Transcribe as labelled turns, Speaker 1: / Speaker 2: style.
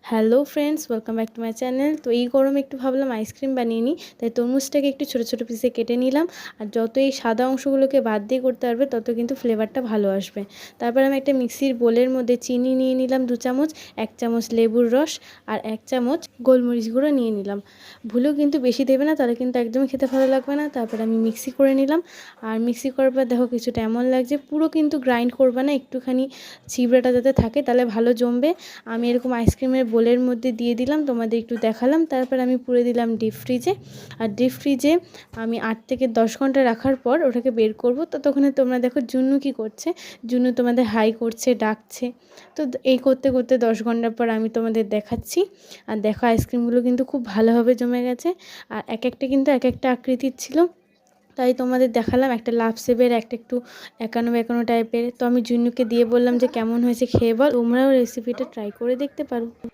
Speaker 1: Hello friends, welcome back to my channel. তো এই গরমে একটু ভাবলাম আইসক্রিম বানিয়ে নিই, তাই তরমুজটাকে একটু ছোটো ছোটো পিসে কেটে নিলাম। আর যত এই সাদা অংশগুলোকে বাদ দিয়ে করতে পারবে তত কিন্তু ফ্লেভারটা ভালো আসবে। তারপর আমি একটা মিক্সির বোলের মধ্যে চিনি নিয়ে নিলাম 2 চামচ, 1 চামচ লেবুর রস আর 1 চামচ গোলমরিচ গুঁড়ো নিয়ে নিলাম। ভুলেও কিন্তু বেশি দেবে না, তাহলে কিন্তু একদমই খেতে ভালো লাগবে না। তারপর আমি মিক্সি করে নিলাম। আর মিক্সি করার পর দেখো কিছুটা এমন লাগছে, পুরো কিন্তু গ্রাইন্ড করবে না, একটুখানি ছিবড়াটা যাতে থাকে তাহলে ভালো জমবে। আমি এরকম আইসক্রিমের বোলের মধ্যে দিয়ে দিলাম, তোমাদের একটু দেখালাম। তারপর আমি পুরে দিলাম ডিপ ফ্রিজে। আর ডিপ ফ্রিজে আমি 8 থেকে 10 ঘন্টা রাখার পর ওটাকে বের করব। ততক্ষণে তোমরা দেখো জুন্নু কি করছে। জুন্নু তোমাদের হাই করছে, ডাকছে। তো এই করতে করতে 10 ঘন্টা পর আমি তোমাদের দেখাচ্ছি। আর দেখো আইসক্রিমগুলো কিন্তু খুব ভালোভাবে জমে গেছে। আর এক একটা কিন্তু এক একটা আকৃতির ছিল, তাই তোমাদের দেখালাম। একটা লাভ শেপের, একটা একটু একানো বেঁকানো টাইপের। তো আমি জুন্নুকে দিয়ে বললাম যে কেমন হয়েছে খেয়ে বল, তোমরাও রেসিপিটা ট্রাই করে দেখতে পারো।